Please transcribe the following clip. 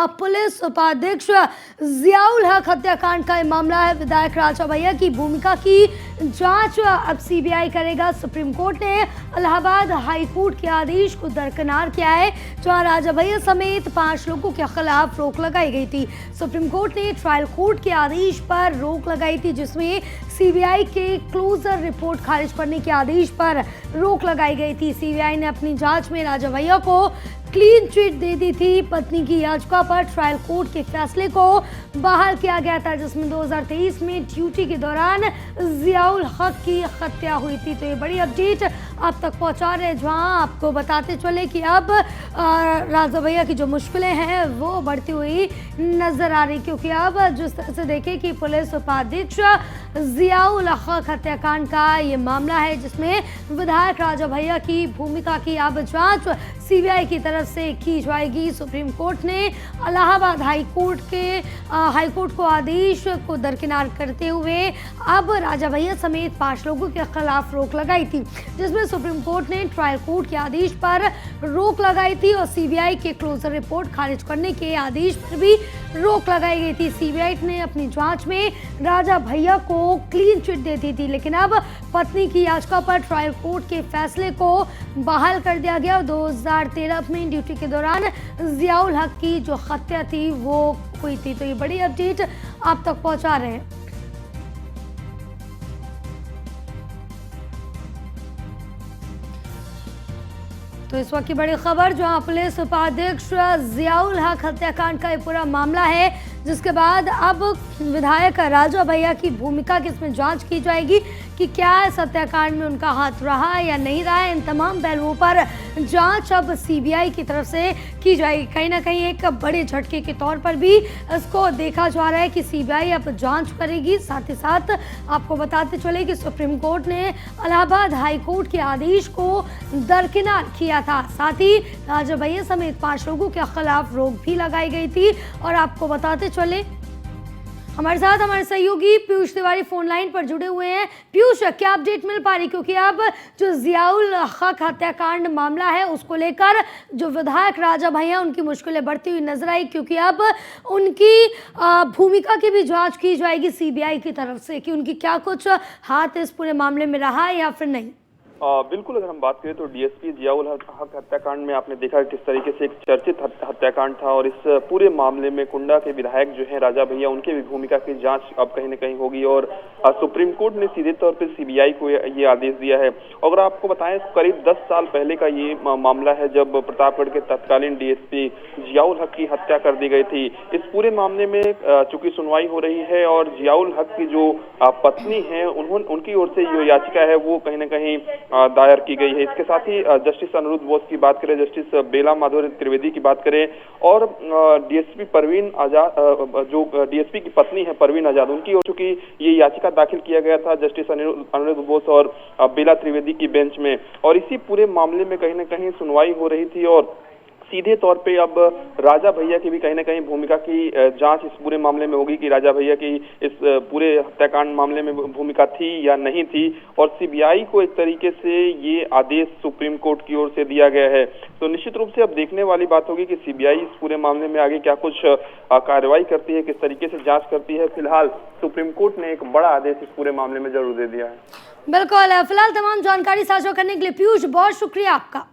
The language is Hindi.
जहां पुलिस उपाध्यक्ष जियाउल हक हत्याकांड का मामला है। विधायक राजा भैया की भूमिका की जांच अब सीबीआई करेगा। सुप्रीम कोर्ट ने इलाहाबाद हाई कोर्ट के आदेश को दरकिनार किया है, जहां राजा भैया समेत 5 लोगों के खिलाफ रोक लगाई गई थी। सुप्रीम कोर्ट ने ट्रायल कोर्ट के आदेश पर रोक लगाई थी, जिसमें सीबीआई के क्लोजर रिपोर्ट खारिज करने के आदेश पर रोक लगाई गई थी। सीबीआई ने अपनी जांच में राजा भैया को क्लीन चिट दे दी थी। पत्नी की याचिका पर ट्रायल कोर्ट के फैसले को बहाल किया गया था, जिसमें 2023 में ड्यूटी के दौरान जियाउल हक की हत्या हुई थी। तो ये बड़ी अपडेट आप तक पहुंचा रहे हैं, जहां आपको बताते चले कि अब राजा भैया की जो मुश्किलें हैं वो बढ़ती हुई नजर आ रही, क्योंकि अब जिस तरह से देखें कि पुलिस उपाध्यक्ष जियाउल हक हत्याकांड का ये मामला है, जिसमें विधायक राजा भैया की भूमिका की अब जांच सीबीआई की तरफ से की जाएगी। सुप्रीम कोर्ट ने इलाहाबाद हाई कोर्ट को आदेश को दरकिनार करते हुए अब राजा भैया समेत 5 लोगों के खिलाफ रोक लगाई थी, जिसमें सुप्रीम कोर्ट ने ट्रायल कोर्ट के आदेश पर रोक लगाई थी और सीबीआई के क्लोजर रिपोर्ट खारिज करने के आदेश पर भी रोक लगाई गई थी। सीबीआई ने अपनी जांच में राजा भैया को क्लीन चिट दे दी थी, लेकिन अब पत्नी की याचिका पर ट्रायल कोर्ट के फैसले को बहाल कर दिया गया। 2013 में ड्यूटी के दौरान जियाउल हक की जो हत्या थी वो हुई थी। तो ये बड़ी अपडेट आप तक पहुंचा रहे हैं। तो इस वक्त की बड़ी खबर, जहां पुलिस उपाध्यक्ष जियाउल हक हत्याकांड का ये पूरा मामला है, जिसके बाद अब विधायक राजा भैया की भूमिका की इसमें जांच की जाएगी कि क्या इस हत्याकांड में उनका हाथ रहा या नहीं रहा। इन तमाम पहलुओं पर जांच अब सीबीआई की तरफ से की जाएगी। कहीं ना कहीं एक बड़े झटके के तौर पर भी इसको देखा जा रहा है कि सीबीआई अब जांच करेगी। साथ ही साथ आपको बताते चले कि सुप्रीम कोर्ट ने इलाहाबाद हाई कोर्ट के आदेश को दरकिनार किया था। साथ ही राजा भैया समेत 5 लोगों के खिलाफ रोक भी लगाई गई थी। और आपको बताते चले, हमारे साथ हमारे सहयोगी पीयूष तिवारी फोन लाइन पर जुड़े हुए हैं। पीयूष, क्या अपडेट मिल पा रही, क्योंकि अब जो जियाउल हक हत्याकांड मामला है उसको लेकर जो विधायक राजा भैया उनकी मुश्किलें बढ़ती हुई नजर आई, क्योंकि अब उनकी भूमिका की भी जांच की जाएगी सीबीआई की तरफ से कि उनकी क्या कुछ हाथ इस पूरे मामले में रहा है या फिर नहीं। बिल्कुल, अगर हम बात करें तो डीएसपी जियाउल हक हत्याकांड में आपने देखा किस तरीके से एक चर्चित हत्याकांड था, और इस पूरे मामले में कुंडा के विधायक जो हैं राजा भैया, उनके भी भूमिका की जांच अब कहीं न कहीं होगी। और सुप्रीम कोर्ट ने सीधे तौर पर सीबीआई को ये आदेश दिया है। अगर आपको बताएं, करीब 10 साल पहले का ये मामला है, जब प्रतापगढ़ के तत्कालीन डीएसपी जियाउल हक की हत्या कर दी गई थी। इस पूरे मामले में चूंकि सुनवाई हो रही है और जियाउल हक की जो पत्नी है, उनकी ओर से जो याचिका है वो कहीं न कहीं दायर की गई है। इसके साथ ही जस्टिस अनिरुद्ध बोस की बात करें, जस्टिस बेला माधुरी त्रिवेदी की बात करें, और डीएसपी परवीन आजाद, जो डीएसपी की पत्नी है परवीन आजाद, उनकी ओर चूंकि ये याचिका दाखिल किया गया था जस्टिस अनिरुद्ध बोस और बेला त्रिवेदी की बेंच में, और इसी पूरे मामले में कहीं न कहीं सुनवाई हो रही थी। और सीधे तौर पे अब राजा भैया की भी कहीं ना कहीं भूमिका की जांच इस पूरे मामले में होगी कि राजा भैया की इस पूरे हत्याकांड मामले में भूमिका थी या नहीं थी। और सीबीआई को एक तरीके से ये आदेश सुप्रीम कोर्ट की ओर से दिया गया है। तो निश्चित रूप से अब देखने वाली बात होगी कि सीबीआई इस पूरे मामले में आगे क्या कुछ कार्रवाई करती है, किस तरीके से जाँच करती है। फिलहाल सुप्रीम कोर्ट ने एक बड़ा आदेश इस पूरे मामले में जरूर दे दिया है। बिल्कुल, फिलहाल तमाम जानकारी साझा करने के लिए पीयूष बहुत शुक्रिया आपका।